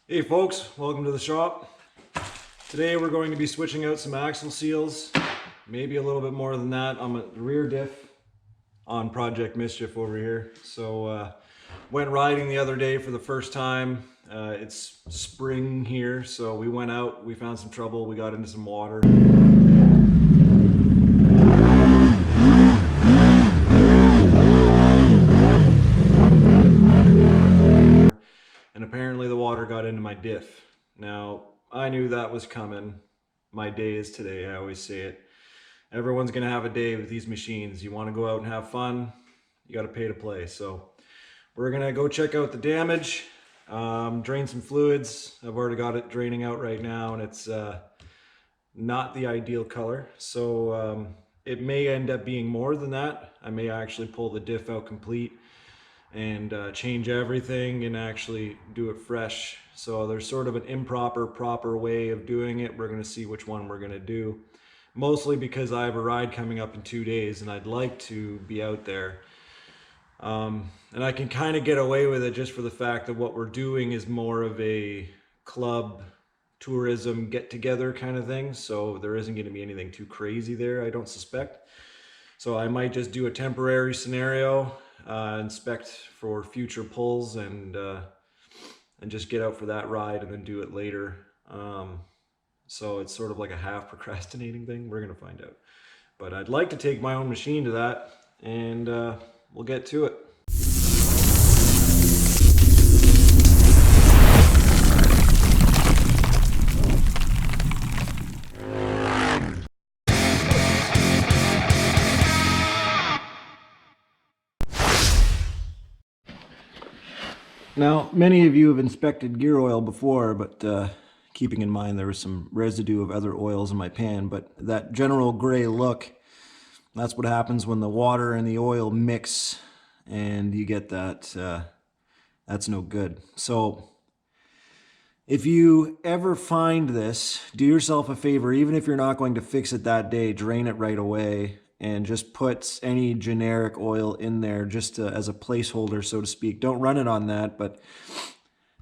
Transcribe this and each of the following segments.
Hey folks, welcome to the shop. Today we're going to be switching out some axle seals, maybe a little bit more than that on the rear diff on Project Mischief over here. So went riding the other day for the first time. It's spring here, so we went out, we found some trouble, we got into some water. And apparently the water got into my diff. Now, I knew that was coming. My day is today, I always say it. Everyone's gonna have a day with these machines. You wanna go out and have fun, you gotta pay to play. So we're gonna go check out the damage, drain some fluids. I've already got it draining out right now and it's not the ideal color. So it may end up being more than that. I may actually pull the diff out complete and change everything and actually do it fresh. So there's sort of an improper, proper way of doing it. We're gonna see which one we're gonna do. Mostly because I have a ride coming up in 2 days and I'd like to be out there. And I can kind of get away with it just for the fact that what we're doing is more of a club tourism get together kind of thing. So there isn't gonna be anything too crazy there, I don't suspect. So I might just do a temporary scenario, inspect for future pulls and just get out for that ride and then do it later. So it's sort of like a half procrastinating thing. We're gonna find out. But I'd like to take my own machine to that and we'll get to it. Now, many of you have inspected gear oil before, but keeping in mind there was some residue of other oils in my pan, but that general gray look, that's what happens when the water and the oil mix and you get that, that's no good. So if you ever find this, do yourself a favor, even if you're not going to fix it that day, drain it right away and just put any generic oil in there just as a placeholder, so to speak. Don't run it on that, but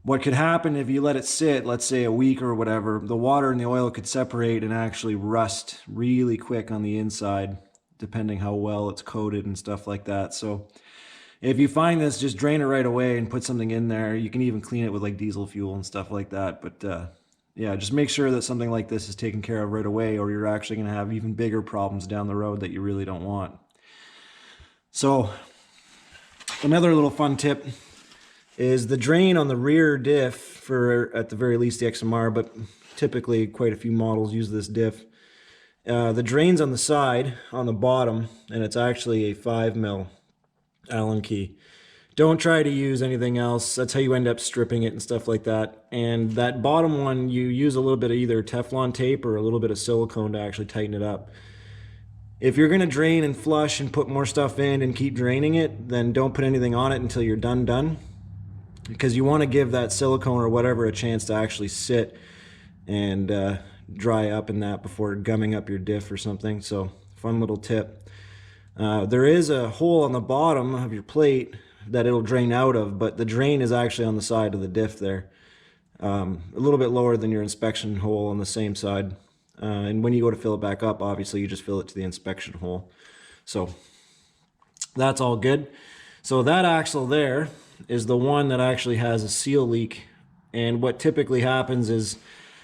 what could happen if you let it sit, let's say a week or whatever, the water and the oil could separate and actually rust really quick on the inside, depending how well it's coated and stuff like that. So if you find this, just drain it right away and put something in there. You can even clean it with like diesel fuel and stuff like that. But yeah, just make sure that something like this is taken care of right away, or you're actually going to have even bigger problems down the road that you really don't want. So another little fun tip is the drain on the rear diff, for at the very least the XMR, but typically quite a few models use this diff. The drain's on the side, on the bottom, and it's actually a 5mm Allen key. Don't try to use anything else. That's how you end up stripping it and stuff like that. And that bottom one, you use a little bit of either Teflon tape or a little bit of silicone to actually tighten it up. If you're gonna drain and flush and put more stuff in and keep draining it, then don't put anything on it until you're done. Because you wanna give that silicone or whatever a chance to actually sit and dry up in that before gumming up your diff or something. So fun little tip. There is a hole on the bottom of your plate that it'll drain out of, but the drain is actually on the side of the diff there. A little bit lower than your inspection hole on the same side. And when you go to fill it back up, obviously you just fill it to the inspection hole. So that's all good. So that axle there is the one that actually has a seal leak. And what typically happens is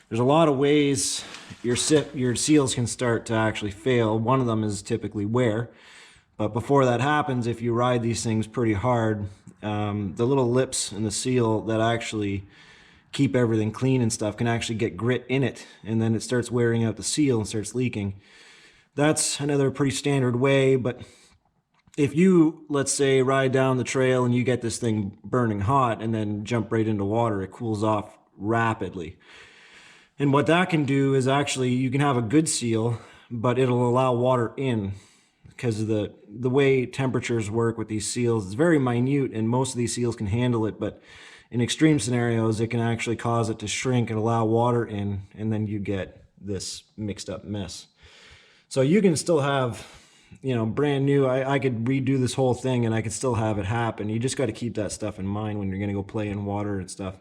there's a lot of ways your seals can start to actually fail. One of them is typically wear. But before that happens, if you ride these things pretty hard, the little lips in the seal that actually keep everything clean and stuff can actually get grit in it, and then it starts wearing out the seal and starts leaking. That's another pretty standard way, but if you, let's say, ride down the trail and you get this thing burning hot and then jump right into water, it cools off rapidly. And what that can do is actually, you can have a good seal, but it'll allow water in. Because of the way temperatures work with these seals, it's very minute and most of these seals can handle it, but in extreme scenarios it can actually cause it to shrink and allow water in, and then you get this mixed up mess. So you can still have, you know, brand new, I could redo this whole thing and I could still have it happen. You just got to keep that stuff in mind when you're going to go play in water and stuff.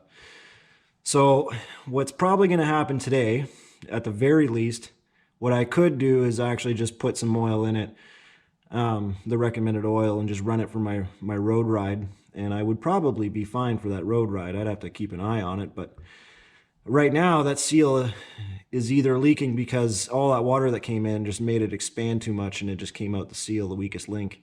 So what's probably going to happen today, at the very least, what I could do is actually just put some oil in it, the recommended oil, and just run it for my road ride. And I would probably be fine for that road ride. I'd have to keep an eye on it, but right now that seal is either leaking because all that water that came in just made it expand too much and it just came out the seal, the weakest link.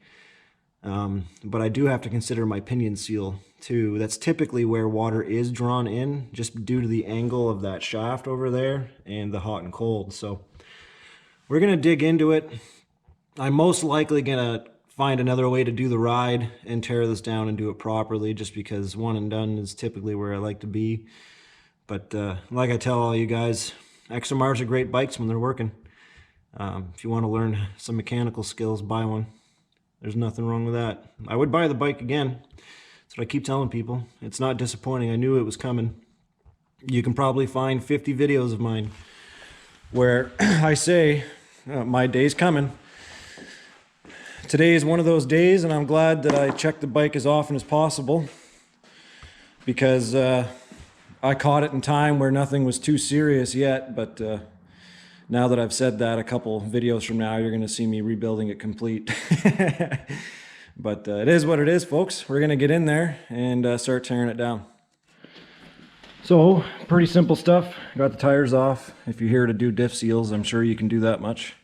But I do have to consider my pinion seal too. That's typically where water is drawn in, just due to the angle of that shaft over there and the hot and cold. So we're gonna dig into it. I'm most likely gonna find another way to do the ride and tear this down and do it properly, just because one and done is typically where I like to be. But like I tell all you guys, XMRs are great bikes when they're working. If you want to learn some mechanical skills, buy one. There's nothing wrong with that. I would buy the bike again. That's what I keep telling people. It's not disappointing. I knew it was coming. You can probably find 50 videos of mine where I say, my day's coming. Today is one of those days, and I'm glad that I check the bike as often as possible, because I caught it in time where nothing was too serious yet. But now that I've said that, a couple videos from now, you're going to see me rebuilding it complete. But it is what it is, folks. We're going to get in there and start tearing it down. So, pretty simple stuff. Got the tires off. If you're here to do diff seals, I'm sure you can do that much.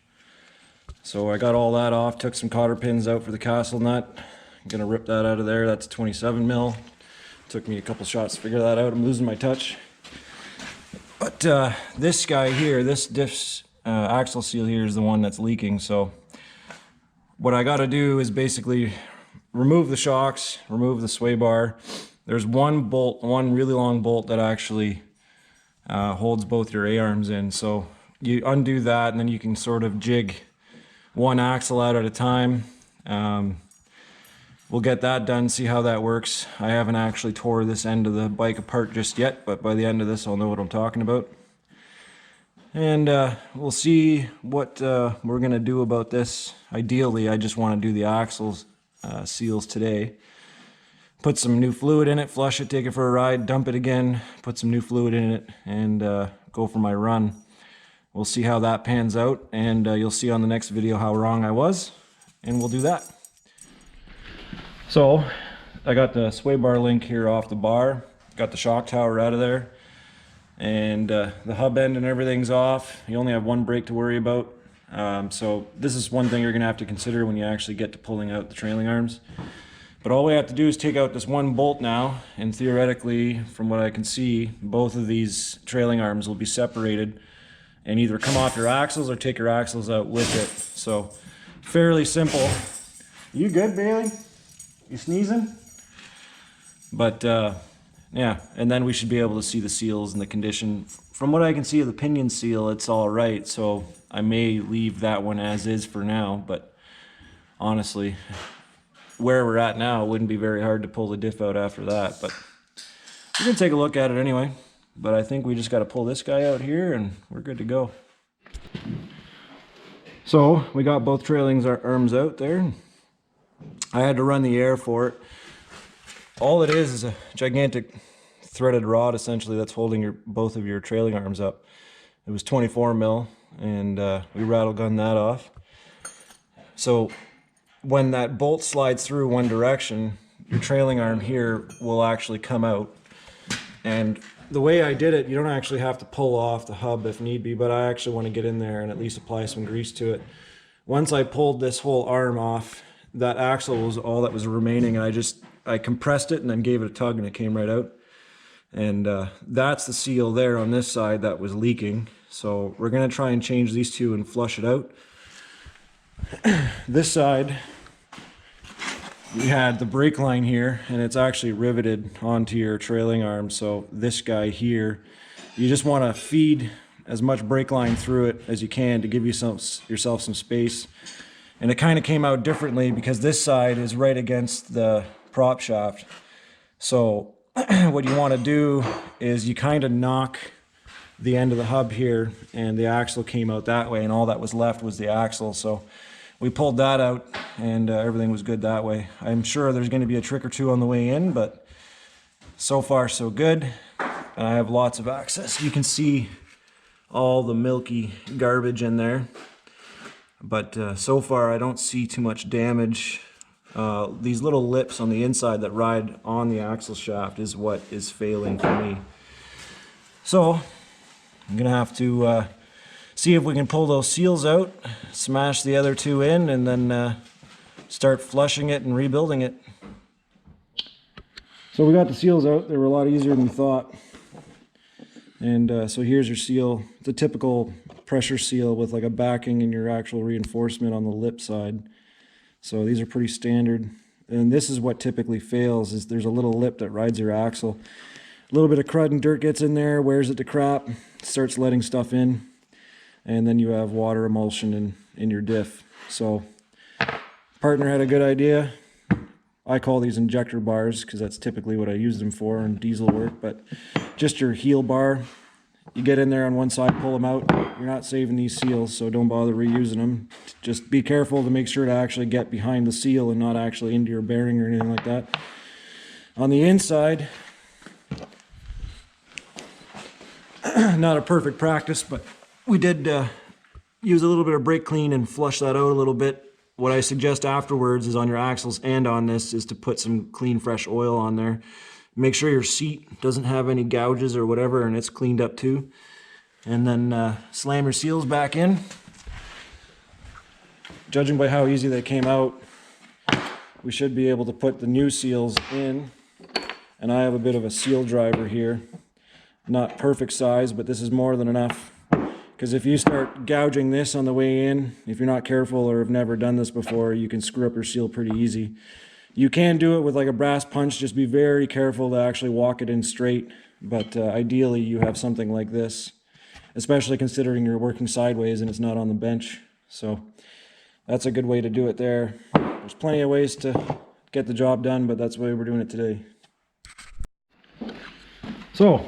So I got all that off, took some cotter pins out for the castle nut. I'm going to rip that out of there. That's 27 mil. Took me a couple shots to figure that out. I'm losing my touch. But this guy here, this diff's axle seal here is the one that's leaking. So what I got to do is basically remove the shocks, remove the sway bar. There's one bolt, one really long bolt that actually holds both your A-arms in. So you undo that, and then you can sort of jig one axle out at a time. We'll get that done, see how that works. I haven't actually tore this end of the bike apart just yet, but by the end of this I'll know what I'm talking about. And we'll see what we're gonna do about this. Ideally, I just want to do the axles seals today. Put some new fluid in it, flush it, take it for a ride, dump it again, put some new fluid in it, and go for my run. We'll see how that pans out, and you'll see on the next video how wrong I was, and we'll do that. So I got the sway bar link here off the bar, got the shock tower out of there, and the hub end and everything's off. You only have one brake to worry about. So this is one thing you're gonna have to consider when you actually get to pulling out the trailing arms. But all we have to do is take out this one bolt now, and theoretically, from what I can see, both of these trailing arms will be separated and either come off your axles or take your axles out with it. So fairly simple. You good, Bailey? You sneezing? But yeah, and then we should be able to see the seals and the condition. From what I can see of the pinion seal, it's all right. So I may leave that one as is for now, but honestly, where we're at now, it wouldn't be very hard to pull the diff out after that. But we're gonna take a look at it anyway. But I think we just got to pull this guy out here and we're good to go. So we got both trailing arms out there. I had to run the air for it. All it is a gigantic threaded rod essentially that's holding both of your trailing arms up. It was 24 mil, and we rattle gunned that off. So when that bolt slides through one direction, your trailing arm here will actually come out. And the way I did it, you don't actually have to pull off the hub if need be, but I actually want to get in there and at least apply some grease to it. Once I pulled this whole arm off, that axle was all that was remaining, and I compressed it and then gave it a tug and it came right out. And that's the seal there on this side that was leaking. So we're going to try and change these two and flush it out. This side, we had the brake line here, and it's actually riveted onto your trailing arm. So this guy here, you just want to feed as much brake line through it as you can to give yourself some space. And it kind of came out differently because this side is right against the prop shaft. So what you want to do is you kind of knock the end of the hub here, and the axle came out that way, and all that was left was the axle. So we pulled that out, and everything was good that way. I'm sure there's going to be a trick or two on the way in, but so far so good. and I have lots of access. You can see all the milky garbage in there, but so far I don't see too much damage. These little lips on the inside that ride on the axle shaft is what is failing for me. So I'm gonna have to see if we can pull those seals out, smash the other two in, and then start flushing it and rebuilding it. So we got the seals out. They were a lot easier than we thought. And so here's your seal. It's a typical pressure seal with like a backing and your actual reinforcement on the lip side. So these are pretty standard. And this is what typically fails, is there's a little lip that rides your axle. A little bit of crud and dirt gets in there, wears it to crap, starts letting stuff in, and then you have water emulsion in your diff. So partner had a good idea. I call these injector bars because that's typically what I use them for in diesel work, but just your heel bar, you get in there on one side, pull them out. You're not saving these seals, so don't bother reusing them. Just be careful to make sure to actually get behind the seal and not actually into your bearing or anything like that. On the inside, not a perfect practice, but we did use a little bit of brake clean and flush that out a little bit. What I suggest afterwards is on your axles and on this is to put some clean fresh oil on there. Make sure your seat doesn't have any gouges or whatever and it's cleaned up too. And then slam your seals back in. Judging by how easy they came out, we should be able to put the new seals in. And I have a bit of a seal driver here. Not perfect size, but this is more than enough. Because if you start gouging this on the way in, if you're not careful or have never done this before, you can screw up your seal pretty easy. You can do it with like a brass punch, just be very careful to actually walk it in straight. But ideally you have something like this, especially considering you're working sideways and it's not on the bench. So that's a good way to do it there. There's plenty of ways to get the job done, but that's the way we're doing it today. So,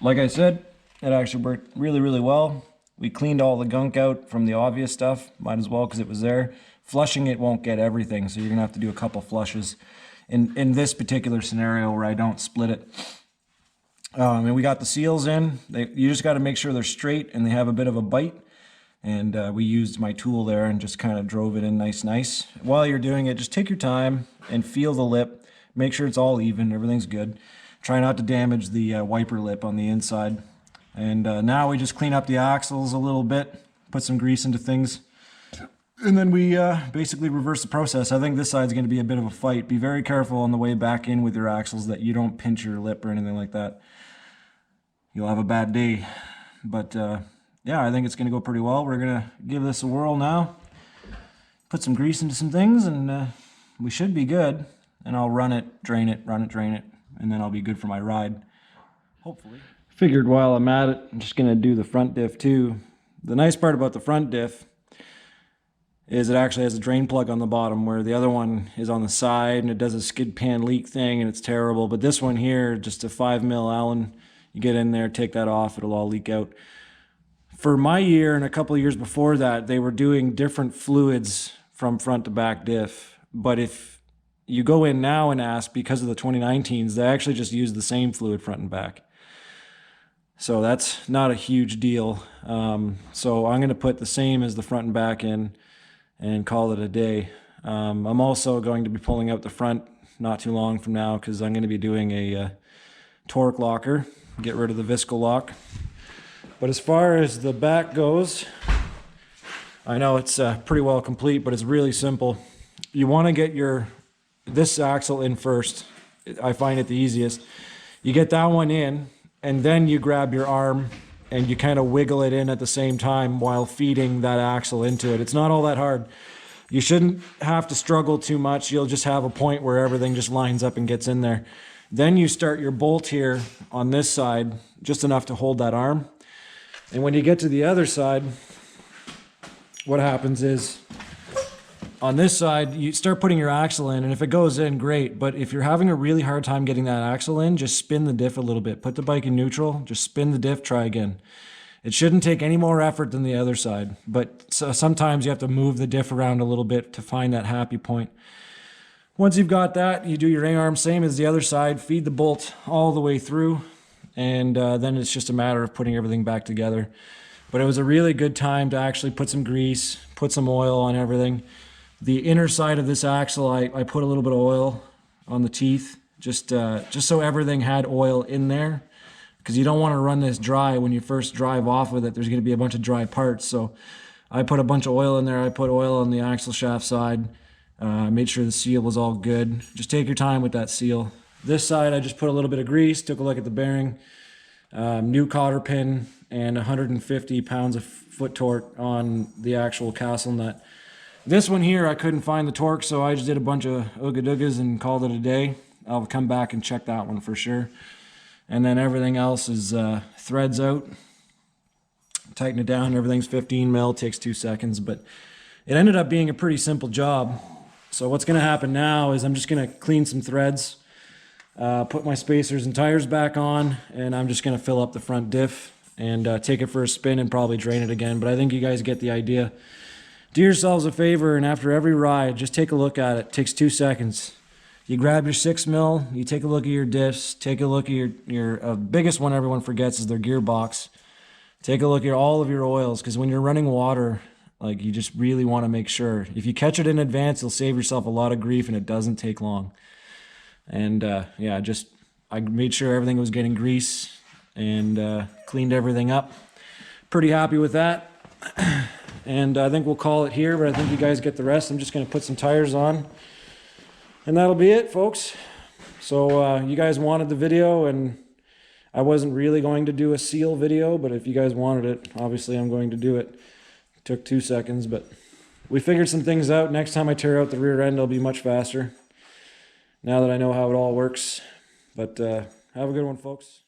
like I said, it actually worked really, really well. We cleaned all the gunk out from the obvious stuff, might as well because it was there. Flushing it won't get everything, so you're gonna have to do a couple flushes in this particular scenario where I don't split it. And we got the seals in. You just got to make sure they're straight and they have a bit of a bite. And we used my tool there and just kind of drove it in nice. While you're doing it, just take your time and feel the lip. Make sure it's all even, everything's good. Try not to damage the wiper lip on the inside. And now we just clean up the axles a little bit, put some grease into things, and then we basically reverse the process. I think this side's going to be a bit of a fight. Be very careful on the way back in with your axles that you don't pinch your lip or anything like that. You'll have a bad day. But yeah, I think it's going to go pretty well. We're going to give this a whirl now, put some grease into some things, and we should be good. And I'll run it, drain it, and then I'll be good for my ride, hopefully. Figured while I'm at it, I'm just going to do the front diff too. The nice part about the front diff is it actually has a drain plug on the bottom, where the other one is on the side and it does a skid pan leak thing and it's terrible. But this one here, just a 5mm Allen, you get in there, take that off, it'll all leak out. For my year and a couple of years before that, they were doing different fluids from front to back diff. But if you go in now and ask, because of the 2019s, they actually just use the same fluid front and back. So that's not a huge deal. So I'm going to put the same as the front and back in and call it a day. I'm also going to be pulling out the front not too long from now because I'm going to be doing a torque locker, get rid of the visco lock. But as far as the back goes, I know it's pretty well complete, but it's really simple. You want to get this axle in first. I find it the easiest. You get that one in, and then you grab your arm and you kind of wiggle it in at the same time while feeding that axle into it. It's not all that hard. You shouldn't have to struggle too much. You'll just have a point where everything just lines up and gets in there. Then you start your bolt here on this side, just enough to hold that arm. And when you get to the other side, what happens is, on this side, you start putting your axle in, and if it goes in, great. But if you're having a really hard time getting that axle in, just spin the diff a little bit. Put the bike in neutral, just spin the diff, try again. It shouldn't take any more effort than the other side, but sometimes you have to move the diff around a little bit to find that happy point. Once you've got that, you do your A-arm same as the other side, feed the bolt all the way through, and then it's just a matter of putting everything back together. But it was a really good time to actually put some grease, put some oil on everything. The inner side of this axle, I put a little bit of oil on the teeth, just so everything had oil in there, because you don't want to run this dry when you first drive off with it. There's going to be a bunch of dry parts. So I put a bunch of oil in there. I put oil on the axle shaft side, made sure the seal was all good. Just take your time with that seal. This side, I just put a little bit of grease, took a look at the bearing, new cotter pin, and 150 pounds of foot torque on the actual castle nut. This one here, I couldn't find the torque, so I just did a bunch of ooga-doogas and called it a day. I'll come back and check that one for sure. And then everything else is threads out. Tighten it down. Everything's 15 mil, takes 2 seconds, but it ended up being a pretty simple job. So what's going to happen now is I'm just going to clean some threads, put my spacers and tires back on, and I'm just going to fill up the front diff and take it for a spin and probably drain it again. But I think you guys get the idea. Do yourselves a favor, and after every ride, just take a look at it. It takes 2 seconds. You grab your 6 mil, you take a look at your diffs, take a look at your biggest one everyone forgets is their gearbox. Take a look at all of your oils, because when you're running water, like, you just really want to make sure. If you catch it in advance, you'll save yourself a lot of grief, and it doesn't take long. And yeah, I made sure everything was getting grease and cleaned everything up. Pretty happy with that. And I think we'll call it here, but I think you guys get the rest. I'm just going to put some tires on. And that'll be it, folks. So you guys wanted the video, and I wasn't really going to do a seal video, but if you guys wanted it, obviously I'm going to do it. It took 2 seconds, but we figured some things out. Next time I tear out the rear end, I'll be much faster, now that I know how it all works. But have a good one, folks.